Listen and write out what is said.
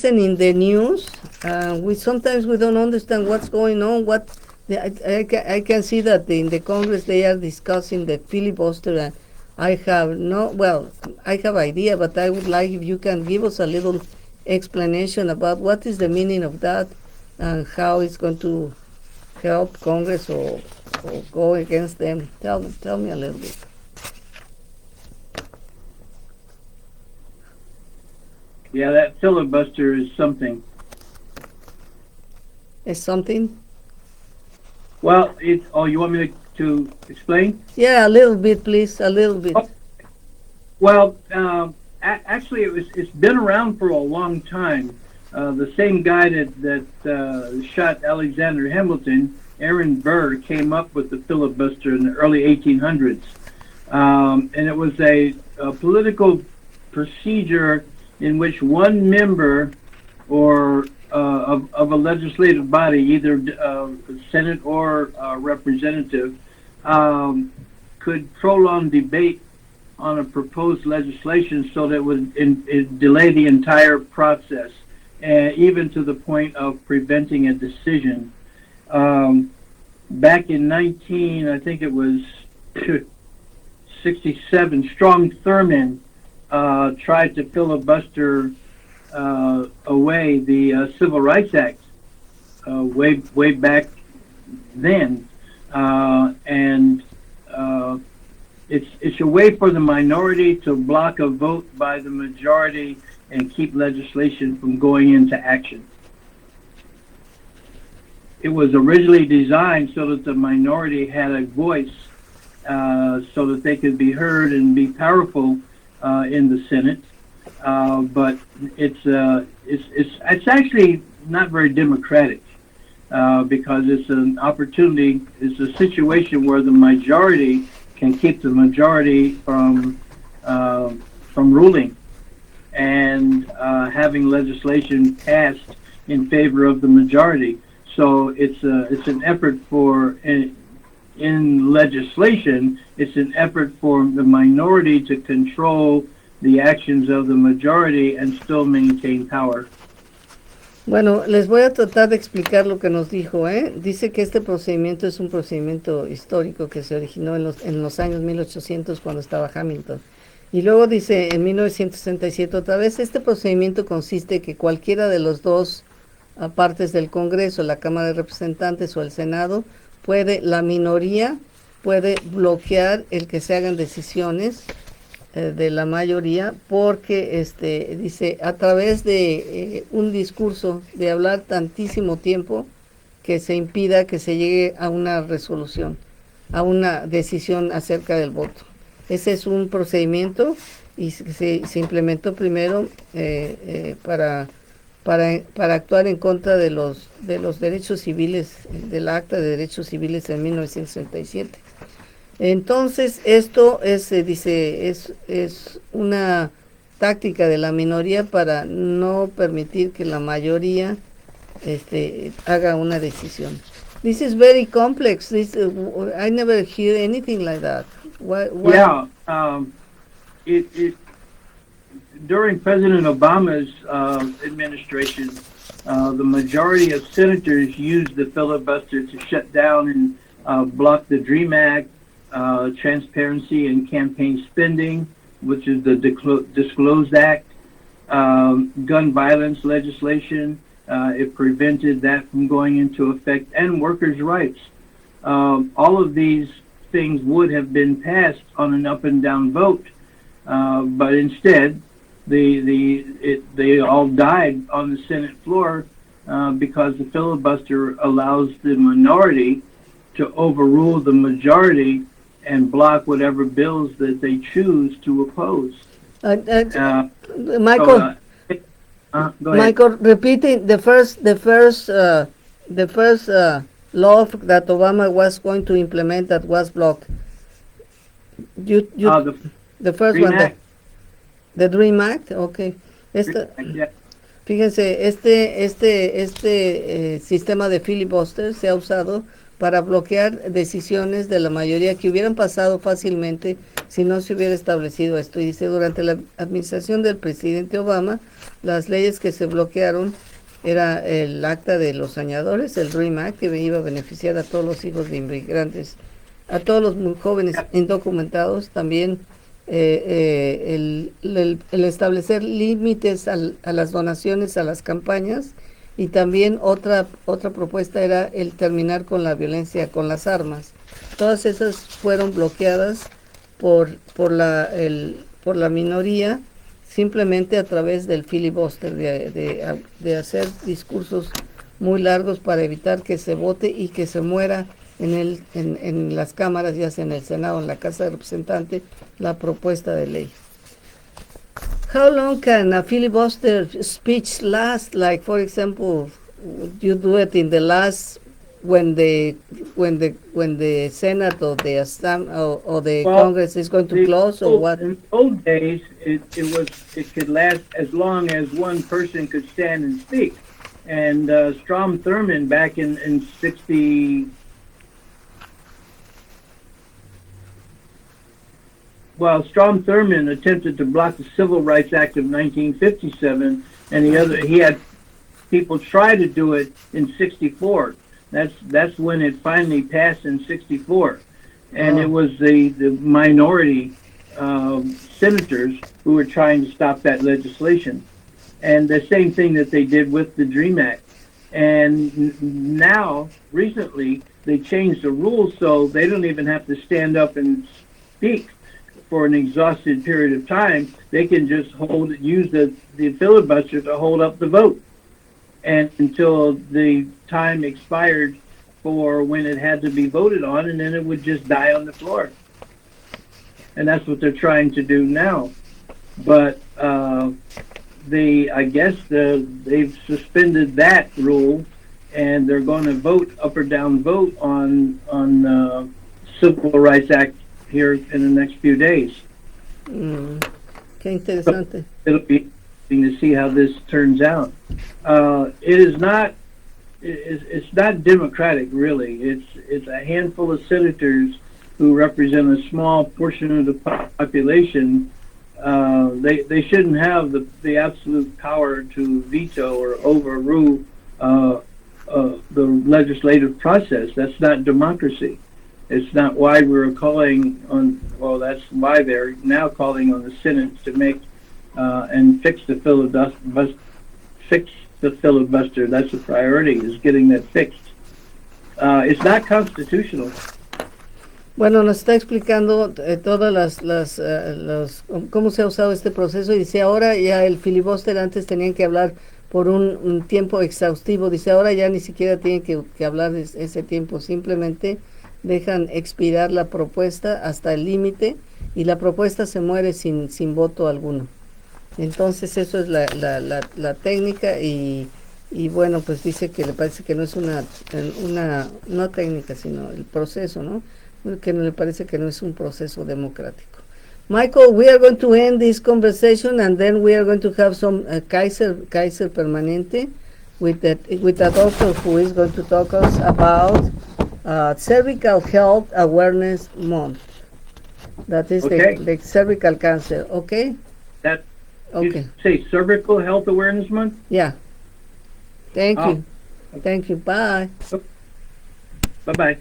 listen in the news, we sometimes we don't understand what's going on. I can see that in the Congress they are discussing the filibuster, and I have no, well, I have idea, but I would like if you can give us a little explanation about what is the meaning of that and how it's going to help Congress or go against them. Tell me a little bit. Yeah, that filibuster is something. Is something? Well, you want me to explain? Yeah, a little bit, please, a little bit. Oh, well, actually, it's been around for a long time. The same guy that shot Alexander Hamilton, Aaron Burr, came up with the filibuster in the early 1800s, and it was a political procedure in which one member or of a legislative body, either Senate or representative, could prolong debate on a proposed legislation so that it would delay the entire process, even to the point of preventing a decision. Back in I think it was 67, Strom Thurmond tried to filibuster away the Civil Rights Act way back then, and it's a way for the minority to block a vote by the majority and keep legislation from going into action. It was originally designed so that the minority had a voice, so that they could be heard and be powerful in the Senate, but it's actually not very democratic, because it's an opportunity, it's a situation where the majority can keep the majority from ruling and having legislation passed in favor of the majority. So it's an effort for in legislation, it's an effort for the minority to control the actions of the majority and still maintain power. Bueno, les voy a tratar de explicar lo que nos dijo, ¿eh? Dice que este procedimiento es un procedimiento histórico que se originó en los años 1800 cuando estaba Hamilton. Y luego dice en 1967 otra vez, este procedimiento consiste en que cualquiera de los dos partes del Congreso, la Cámara de Representantes o el Senado, la minoría puede bloquear el que se hagan decisiones de la mayoría, porque dice a través de un discurso de hablar tantísimo tiempo que se impida que se llegue a una resolución, a una decisión acerca del voto. Ese es un procedimiento y se implementó primero para actuar en contra de los derechos civiles, del Acta de Derechos Civiles en 1967. Entonces, esto dice, es una táctica de la minoría para no permitir que la mayoría haga una decisión. This is very complex. I never hear anything like that. Why? Yeah, during President Obama's administration, the majority of senators used the filibuster to shut down and block the DREAM Act, transparency and campaign spending, which is the Disclosed Act, gun violence legislation. It prevented that from going into effect, and workers' rights. All of these things would have been passed on an up and down vote, but instead they all died on the Senate floor because the filibuster allows the minority to overrule the majority and block whatever bills that they choose to oppose. Michael, Michael, repeating the first law that Obama was going to implement that was blocked. The first Dream one, Act. The DREAM Act, okay. Yeah. Fíjense, este sistema de filibuster se ha usado para bloquear decisiones de la mayoría que hubieran pasado fácilmente si no se hubiera establecido esto. Y dice, durante la administración del presidente Obama, las leyes que se bloquearon era el acta de los saneadores, el Dream Act, que iba a beneficiar a todos los hijos de inmigrantes, a todos los muy jóvenes indocumentados, también el establecer límites a las donaciones, a las campañas, y también otra propuesta era el terminar con la violencia con las armas. Todas esas fueron bloqueadas por la minoría, simplemente a través del filibuster, de hacer discursos muy largos para evitar que se vote y que se muera en las cámaras, ya sea en el Senado o en la Casa de Representantes, la propuesta de ley. How long can a filibuster speech last? Like, for example, you do it in the last when the Senate or the Congress is going to close, or what? In old days, it could last as long as one person could stand and speak. And Strom Thurmond back in 60. Well, Strom Thurmond attempted to block the Civil Rights Act of 1957, and he had people try to do it in 64. That's when it finally passed in 64, and it was the minority senators who were trying to stop that legislation, and the same thing that they did with the Dream Act. And now, recently, they changed the rules so they don't even have to stand up and speak for an exhausted period of time. They can just use the filibuster to hold up the vote, and until the time expired for when it had to be voted on, and then it would just die on the floor. And that's what they're trying to do now. But I guess they've suspended that rule, and they're going to vote up or down vote on Civil Rights Act here in the next few days. Qué interesante. It'll be interesting to see how this turns out. It's not democratic, really. It's a handful of senators who represent a small portion of the population. They shouldn't have the absolute power to veto or overrule the legislative process. That's not democracy. It's not why we're calling on. Well, that's why they're now calling on the Senate to make and fix the filibuster. That's the priority, is getting that fixed. It's not constitutional. Bueno, nos está explicando todas cómo se ha usado este proceso, y dice ahora ya el filibuster, antes tenían que hablar por un tiempo exhaustivo, dice ahora ya ni siquiera tienen que hablar ese tiempo, simplemente dejan expirar la propuesta hasta el límite y la propuesta se muere sin voto alguno. Entonces eso es la técnica, y bueno, pues dice que le parece que no es una no técnica, sino el proceso, ¿no? Que le parece que no es un proceso democrático. Michael, we are going to end this conversation, and then we are going to have some Kaiser Permanente with a doctor who is going to talk us about Cervical Health Awareness Month. That is the cervical cancer, okay? Okay. Say Cervical Health Awareness Month? Yeah. Thank you. Thank you. Bye. Bye-bye.